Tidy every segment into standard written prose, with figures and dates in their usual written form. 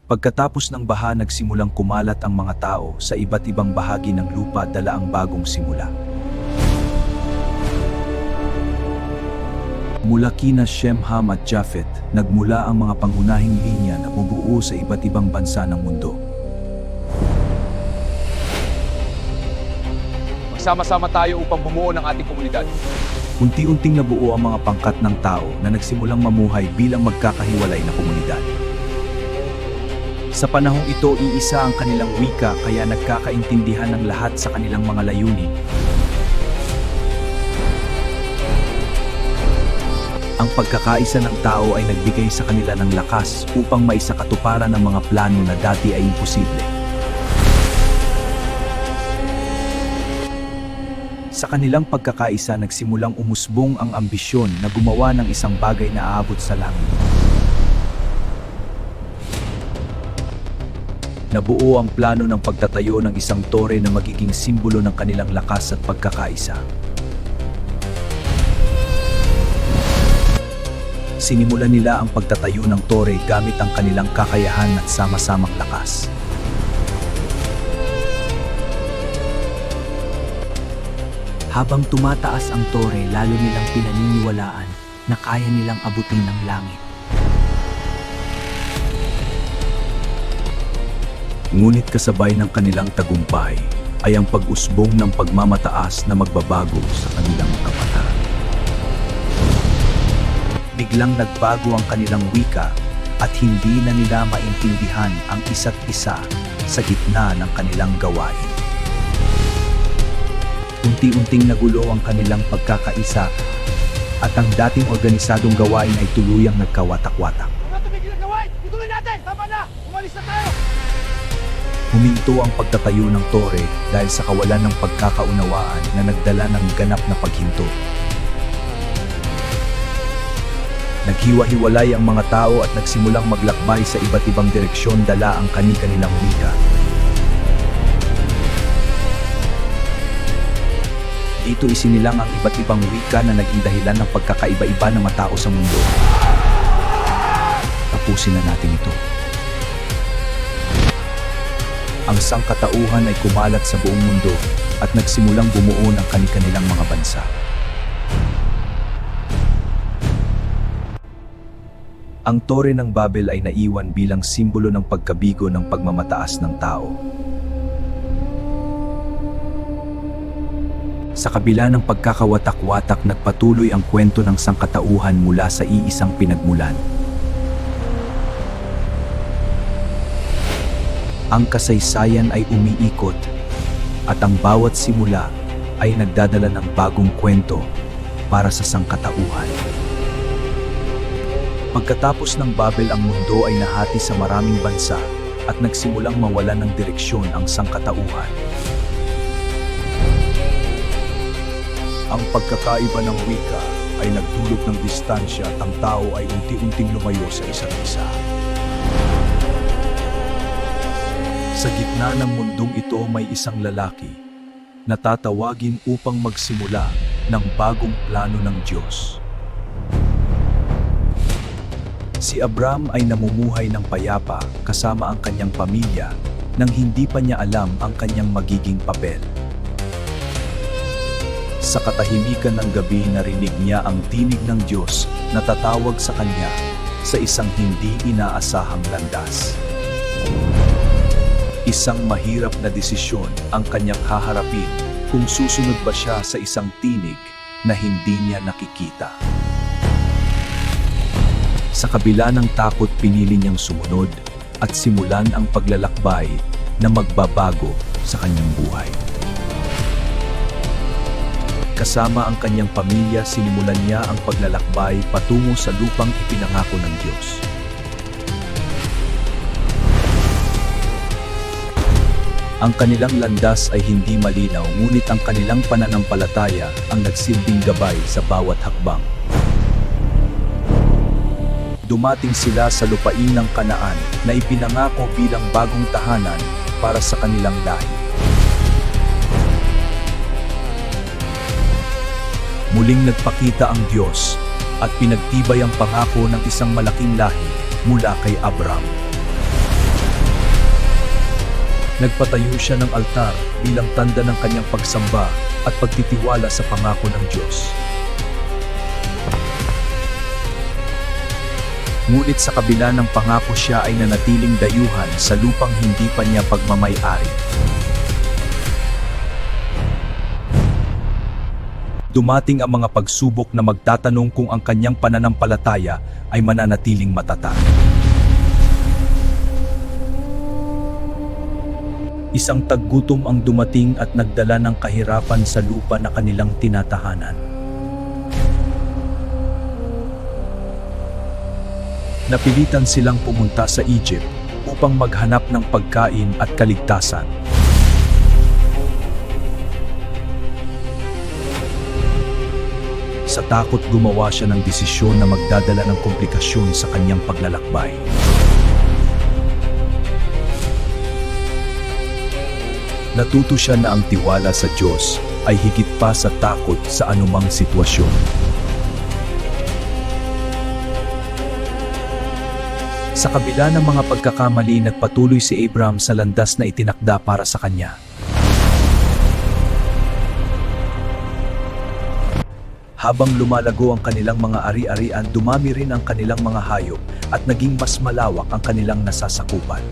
Pagkatapos ng baha, nagsimulang kumalat ang mga tao sa iba't ibang bahagi ng lupa, dala ang bagong simula. Mula kina Shem, Ham at Japhet, nagmula ang mga pangunahing linya na bubuo sa iba't ibang bansa ng mundo. Magsama-sama tayo upang bumuo ng ating komunidad. Unti-unting nabuo ang mga pangkat ng tao na nagsimulang mamuhay bilang magkakahiwalay na komunidad. Sa panahong ito, iisa ang kanilang wika, kaya nagkakaintindihan ng lahat sa kanilang mga layunin. Ang pagkakaisa ng tao ay nagbigay sa kanila ng lakas upang maisakatuparan ang mga plano na dati ay imposible. Sa kanilang pagkakaisa, nagsimulang umusbong ang ambisyon na gumawa ng isang bagay na aabot sa langit. Nabuo ang plano ng pagtatayo ng isang tore na magiging simbolo ng kanilang lakas at pagkakaisa. Sinimulan nila ang pagtatayo ng tore gamit ang kanilang kakayahan at sama-samang lakas. Habang tumataas ang tore, lalo nilang pinaniniwalaan na kaya nilang abutin ng langit. Ngunit kasabay ng kanilang tagumpay ay ang pag-usbong ng pagmamataas na magbabago sa kanilang kapataran. Biglang nagbago ang kanilang wika at hindi na nila maintindihan ang isa't isa sa gitna ng kanilang gawain. Unti-unting nagulo ang kanilang pagkakaisa at ang dating organisadong gawain ay tuluyang nagkawatak-watak. Mga tumigil ang gawain! Ituloy natin! Tama na! Umalis na tayo! Huminto ang pagtatayo ng tore dahil sa kawalan ng pagkakaunawaan na nagdala ng ganap na paghinto. Naghiwa-hiwalay ang mga tao at nagsimulang maglakbay sa iba't ibang direksyon, dala ang kani-kanilang wika. Dito isinilang ang iba't ibang wika na naging dahilan ng pagkakaiba-iba ng mga tao sa mundo. Tapusin na natin ito. Ang sangkatauhan ay kumalat sa buong mundo at nagsimulang bumuo ng kani-kanilang mga bansa. Ang Tore ng Babel ay naiwan bilang simbolo ng pagkabigo ng pagmamataas ng tao. Sa kabila ng pagkakawatak-watak, nagpatuloy ang kwento ng sangkatauhan mula sa iisang pinagmulan. Ang kasaysayan ay umiikot at ang bawat simula ay nagdadala ng bagong kwento para sa sangkatauhan. Pagkatapos ng Babel, ang mundo ay nahati sa maraming bansa at nagsimulang mawalan ng direksyon ang sangkatauhan. Ang pagkakaiba ng wika ay nagdulot ng distansya at ang tao ay unti-unting lumayo sa isa't isa. Sa gitna ng mundong ito, may isang lalaki na tatawagin upang magsimula ng bagong plano ng Diyos. Si Abram ay namumuhay ng payapa kasama ang kanyang pamilya nang hindi pa niya alam ang kanyang magiging papel. Sa katahimikan ng gabi, narinig niya ang tinig ng Diyos na tatawag sa kanya sa isang hindi inaasahang landas. Isang mahirap na desisyon ang kanyang haharapin kung susunod ba siya sa isang tinig na hindi niya nakikita. Sa kabila ng takot, pinili niyang sumunod at simulan ang paglalakbay na magbabago sa kanyang buhay. Kasama ang kanyang pamilya, sinimulan niya ang paglalakbay patungo sa lupang ipinangako ng Diyos. Ang kanilang landas ay hindi malinaw, ngunit ang kanilang pananampalataya ang nagsilbing gabay sa bawat hakbang. Dumating sila sa lupain ng Kanaan na ipinangako bilang bagong tahanan para sa kanilang lahi. Muling nagpakita ang Diyos at pinagtibay ang pangako ng isang malaking lahi mula kay Abram. Nagpatayo siya ng altar bilang tanda ng kanyang pagsamba at pagtitiwala sa pangako ng Diyos. Ngunit sa kabila ng pangako, siya ay nanatiling dayuhan sa lupang hindi pa niya pagmamay-ari. Dumating ang mga pagsubok na magtatanong kung ang kanyang pananampalataya ay mananatiling matatag. Isang taggutom ang dumating at nagdala ng kahirapan sa lupa na kanilang tinatahanan. Napilitan silang pumunta sa Egypt upang maghanap ng pagkain at kaligtasan. Sa takot, gumawa siya ng desisyon na magdadala ng komplikasyon sa kanyang paglalakbay. Natuto siya na ang tiwala sa Diyos ay higit pa sa takot sa anumang sitwasyon. Sa kabila ng mga pagkakamali, nagpatuloy si Abram sa landas na itinakda para sa kanya. Habang lumalago ang kanilang mga ari-arian, dumami rin ang kanilang mga hayop at naging mas malawak ang kanilang nasasakupan.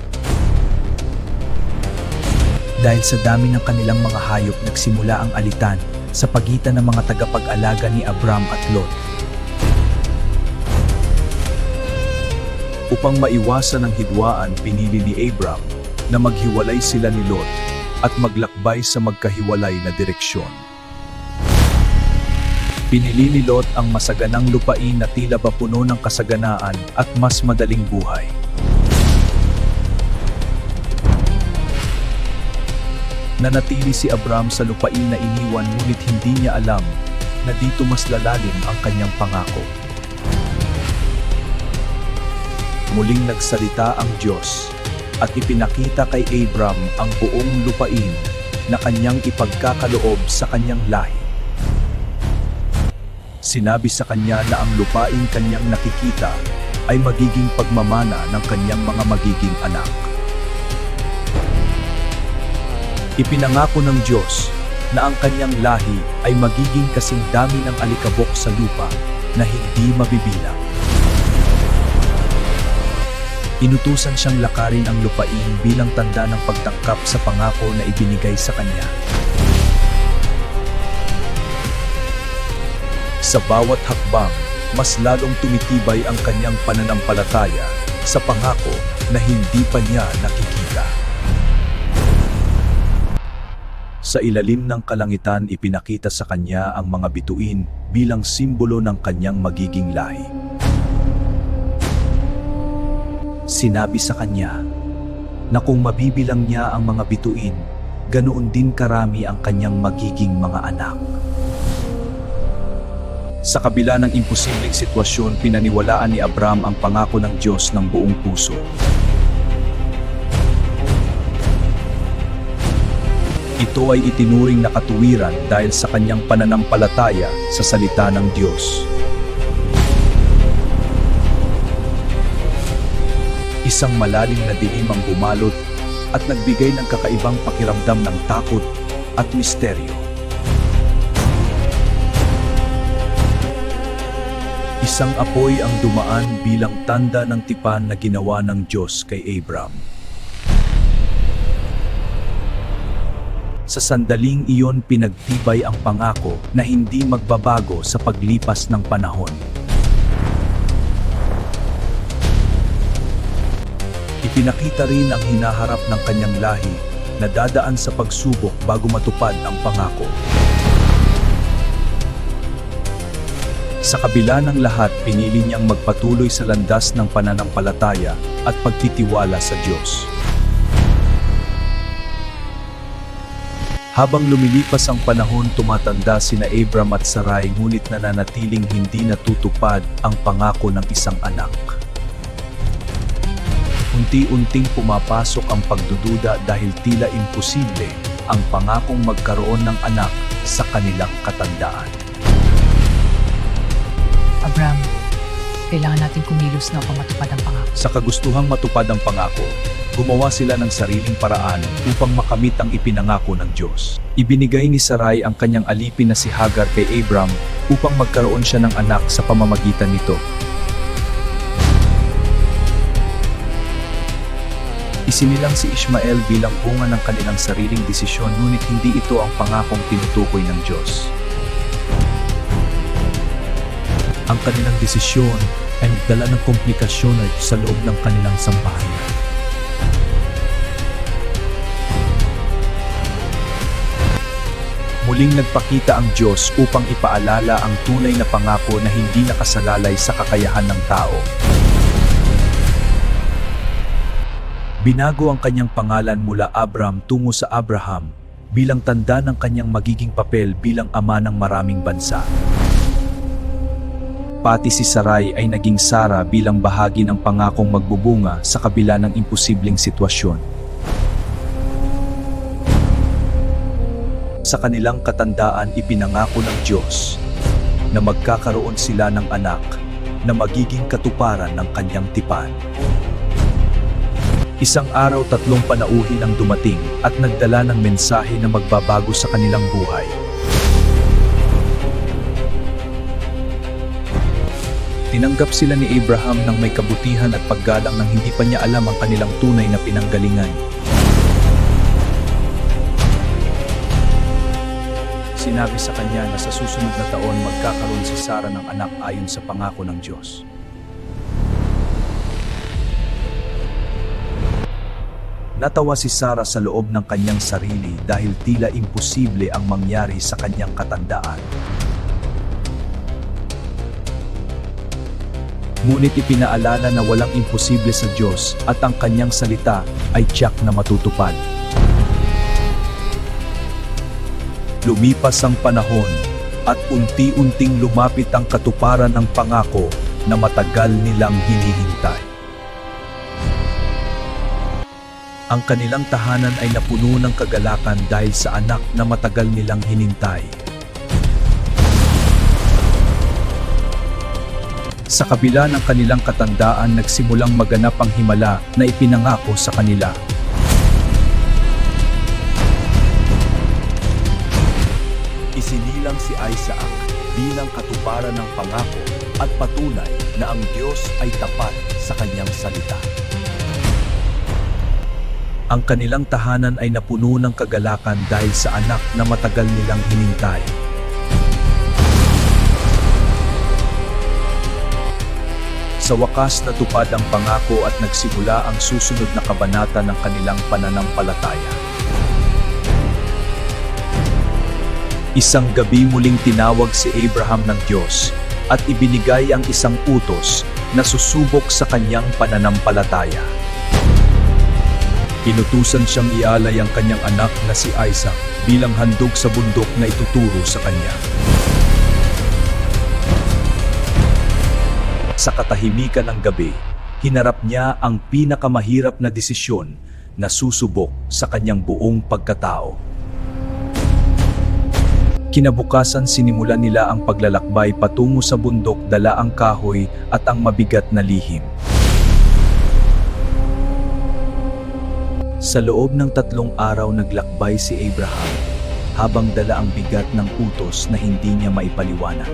Dahil sa dami ng kanilang mga hayop, nagsimula ang alitan sa pagitan ng mga tagapag-alaga ni Abram at Lot. Upang maiwasan ang hidwaan, pinili ni Abram na maghiwalay sila ni Lot at maglakbay sa magkahiwalay na direksyon. Pinili ni Lot ang masaganang lupain na tila ba puno ng kasaganaan at mas madaling buhay. Nanatili si Abram sa lupain na iniwan, ngunit hindi niya alam na dito mas lalalim ang kanyang pangako. Muling nagsalita ang Diyos at ipinakita kay Abram ang buong lupain na kanyang ipagkakaloob sa kanyang lahi. Sinabi sa kanya na ang lupain kanyang nakikita ay magiging pagmamana ng kanyang mga magiging anak. Ipinangako ng Diyos na ang kanyang lahi ay magiging kasing dami ng alikabok sa lupa na hindi mabibilang. Inutusan siyang lakarin ang lupain bilang tanda ng pagtangkap sa pangako na ibinigay sa kanya. Sa bawat hakbang, mas lalong tumitibay ang kanyang pananampalataya sa pangako na hindi pa niya nakikita. Sa ilalim ng kalangitan, ipinakita sa kanya ang mga bituin bilang simbolo ng kanyang magiging lahi. Sinabi sa kanya na kung mabibilang niya ang mga bituin, ganoon din karami ang kanyang magiging mga anak. Sa kabila ng imposibleng sitwasyon, pinaniwalaan ni Abram ang pangako ng Diyos ng buong puso. Ito ay itinuring na katuwiran dahil sa kanyang pananampalataya sa salita ng Diyos. Isang malalim na dilim ang bumalot at nagbigay ng kakaibang pakiramdam ng takot at misteryo. Isang apoy ang dumaan bilang tanda ng tipan na ginawa ng Diyos kay Abram. Sa sandaling iyon, pinagtibay ang pangako na hindi magbabago sa paglipas ng panahon. Ipinakita rin ang hinaharap ng kanyang lahi na dadaan sa pagsubok bago matupad ang pangako. Sa kabila ng lahat, pinili niyang magpatuloy sa landas ng pananampalataya at pagtitiwala sa Diyos. Habang lumilipas ang panahon, tumatanda sina Abram at Sarai, ngunit nananatiling hindi natutupad ang pangako ng isang anak. Unti-unting pumapasok ang pagdududa dahil tila imposible ang pangakong magkaroon ng anak sa kanilang katandaan. Abram, Kailangan natin kumilos na upang matupad ang pangako. Sa kagustuhang matupad ang pangako, gumawa sila ng sariling paraan upang makamit ang ipinangako ng Diyos. Ibinigay ni Sarai ang kanyang alipin na si Hagar kay Abram upang magkaroon siya ng anak sa pamamagitan nito. Isinilang si Ishmael bilang bunga ng kanilang sariling desisyon, ngunit hindi ito ang pangakong tinutukoy ng Diyos. Ang kanilang desisyon ay nagdala ng komplikasyon sa loob ng kanilang sambahayan. Muling nagpakita ang Diyos upang ipaalala ang tunay na pangako na hindi nakasalalay sa kakayahan ng tao. Binago ang kanyang pangalan mula Abram tungo sa Abraham bilang tanda ng kanyang magiging papel bilang ama ng maraming bansa. Pati si Sarai ay naging Sara bilang bahagi ng pangakong magbubunga sa kabila ng imposibleng sitwasyon. Sa kanilang katandaan, ipinangako ng Diyos na magkakaroon sila ng anak na magiging katuparan ng kanyang tipan. Isang araw, 3 panauhin ang dumating at nagdala ng mensahe na magbabago sa kanilang buhay. Tinanggap sila ni Abraham ng may kabutihan at paggalang nang hindi pa niya alam ang kanilang tunay na pinanggalingan. Sinabi sa kanya na sa susunod na taon magkakaroon si Sara ng anak ayon sa pangako ng Diyos. Natawa si Sara sa loob ng kanyang sarili dahil tila imposible ang mangyari sa kanyang katandaan. Ngunit ipinaalala na walang imposible sa Diyos at ang kanyang salita ay tiyak na matutupad. Lumipas ang panahon at unti-unting lumapit ang katuparan ng pangako na matagal nilang hinihintay. Ang kanilang tahanan ay napuno ng kagalakan dahil sa anak na matagal nilang hinintay. Sa kabila ng kanilang katandaan, nagsimulang maganap ang himala na ipinangako sa kanila. Isinilang si Isaac bilang katuparan ng pangako at patunay na ang Diyos ay tapat sa kanyang salita. Ang kanilang tahanan ay napuno ng kagalakan dahil sa anak na matagal nilang hinintay. Sa wakas natupad ang pangako at nagsimula ang susunod na kabanata ng kanilang pananampalataya. Isang gabi muling tinawag si Abraham ng Diyos at ibinigay ang isang utos na susubok sa kanyang pananampalataya. Inutusan siyang ialay ang kanyang anak na si Isaac bilang handog sa bundok na ituturo sa kanya. Sa katahimikan ng gabi, hinarap niya ang pinakamahirap na desisyon na susubok sa kanyang buong pagkatao. Kinabukasan, sinimulan nila ang paglalakbay patungo sa bundok, dala ang kahoy at ang mabigat na lihim. Sa loob ng 3 araw naglakbay si Abraham habang dala ang bigat ng utos na hindi niya maipaliwanag.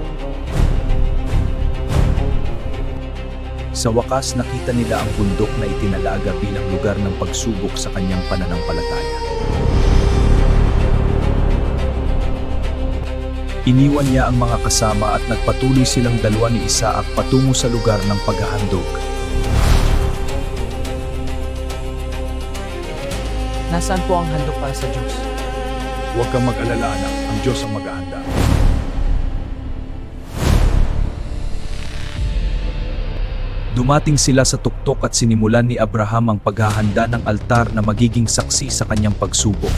Sa wakas nakita nila ang bundok na itinalaga bilang lugar ng pagsubok sa kanyang pananampalataya. Iniwan niya ang mga kasama at nagpatuloy silang dalawa ni Isaac patungo sa lugar ng paghahandog. Nasaan po ang handog para sa Diyos? Huwag kang mag-alala, anak. Ang Diyos ang maghahanda. Dumating sila sa tuktok at sinimulan ni Abraham ang paghahanda ng altar na magiging saksi sa kanyang pagsubok.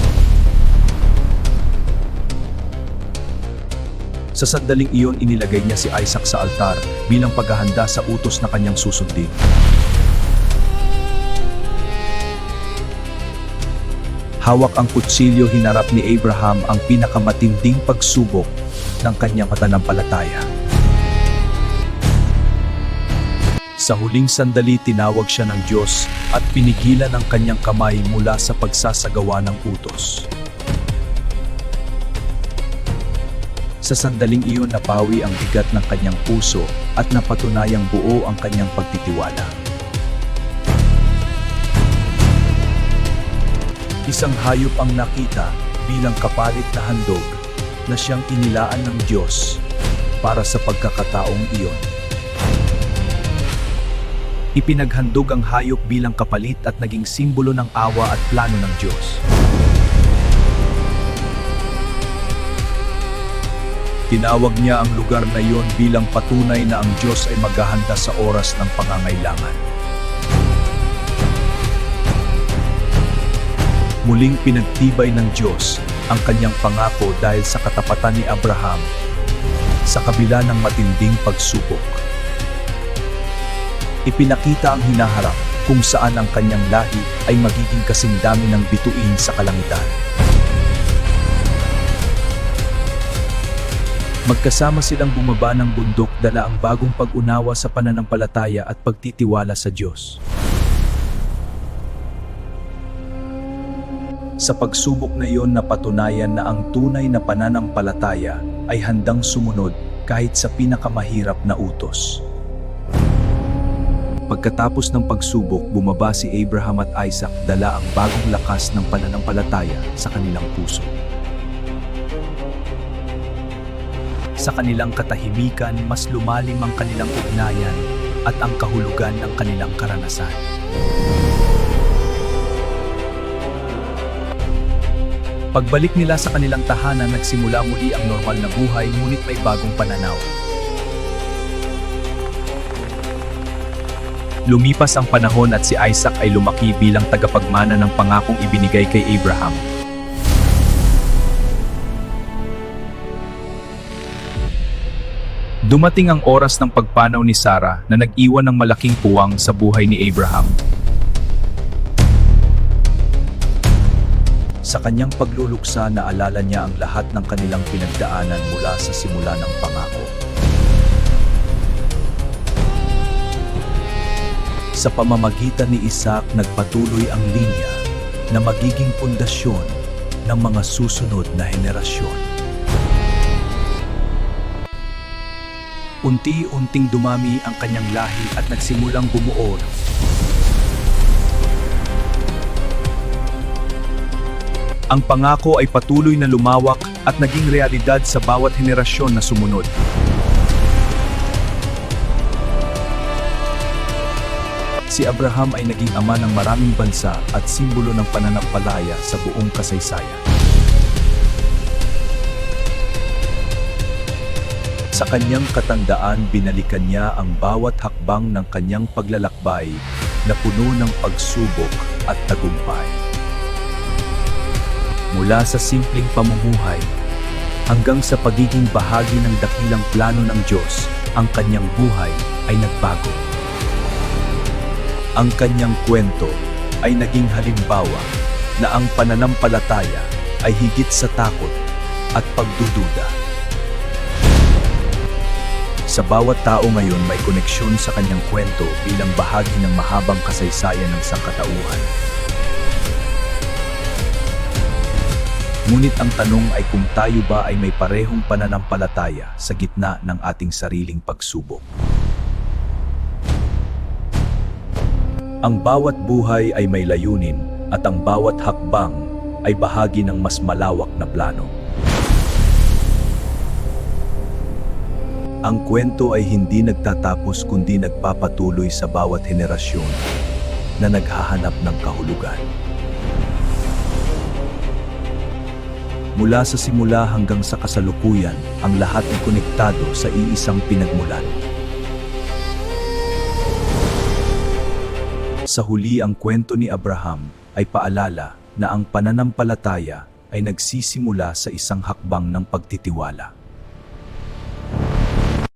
Sa sandaling iyon, inilagay niya si Isaac sa altar bilang paghahanda sa utos na kanyang susundin. Hawak ang kutsilyo, hinarap ni Abraham ang pinakamatinding pagsubok ng kanyang pananampalataya. Sa huling sandali tinawag siya ng Diyos at pinigilan ang kanyang kamay mula sa pagsasagawa ng utos. Sa sandaling iyon napawi ang bigat ng kanyang puso at napatunayang buo ang kanyang pagtitiwala. Isang hayop ang nakita bilang kapalit na handog na siyang inilaan ng Diyos para sa pagkakataong iyon. Ipinaghandog ang hayop bilang kapalit at naging simbolo ng awa at plano ng Diyos. Tinawag niya ang lugar na iyon bilang patunay na ang Diyos ay maghahanda sa oras ng pangangailangan. Muling pinagtibay ng Diyos ang kanyang pangako dahil sa katapatan ni Abraham sa kabila ng matinding pagsubok. Ipinakita ang hinaharap kung saan ang kanyang lahi ay magiging kasing dami ng bituin sa kalangitan. Magkasama silang bumaba ng bundok dala ang bagong pag-unawa sa pananampalataya at pagtitiwala sa Diyos. Sa pagsubok na iyon napatunayan na ang tunay na pananampalataya ay handang sumunod kahit sa pinakamahirap na utos. Pagkatapos ng pagsubok, bumaba si Abraham at Isaac dala ang bagong lakas ng pananampalataya sa kanilang puso. Sa kanilang katahimikan, mas lumalim ang kanilang ugnayan at ang kahulugan ng kanilang karanasan. Pagbalik nila sa kanilang tahanan, nagsimula muli ang normal na buhay ngunit may bagong pananaw. Lumipas ang panahon at si Isaac ay lumaki bilang tagapagmana ng pangakong ibinigay kay Abraham. Dumating ang oras ng pagpanaw ni Sarah na nag-iwan ng malaking puwang sa buhay ni Abraham. Sa kanyang pagluluksa, naalala niya ang lahat ng kanilang pinagdaanan mula sa simula ng pangako. Sa pamamagitan ni Isaac, nagpatuloy ang linya na magiging pundasyon ng mga susunod na henerasyon. Unti-unting dumami ang kanyang lahi at nagsimulang bumuo. Ang pangako ay patuloy na lumawak at naging realidad sa bawat henerasyon na sumunod. Si Abraham ay naging ama ng maraming bansa at simbolo ng pananampalataya sa buong kasaysayan. Sa kanyang katandaan, binalikan niya ang bawat hakbang ng kanyang paglalakbay na puno ng pagsubok at tagumpay. Mula sa simpleng pamumuhay hanggang sa pagiging bahagi ng dakilang plano ng Diyos, ang kanyang buhay ay nagbago. Ang kanyang kwento ay naging halimbawa na ang pananampalataya ay higit sa takot at pagdududa. Sa bawat tao ngayon may koneksyon sa kanyang kwento bilang bahagi ng mahabang kasaysayan ng sangkatauhan. Ngunit ang tanong ay kung tayo ba ay may parehong pananampalataya sa gitna ng ating sariling pagsubok. Ang bawat buhay ay may layunin at ang bawat hakbang ay bahagi ng mas malawak na plano. Ang kwento ay hindi nagtatapos kundi nagpapatuloy sa bawat henerasyon na naghahanap ng kahulugan. Mula sa simula hanggang sa kasalukuyan, ang lahat ay konektado sa iisang pinagmulan. Sa huli, ang kwento ni Abraham ay paalala na ang pananampalataya ay nagsisimula sa isang hakbang ng pagtitiwala.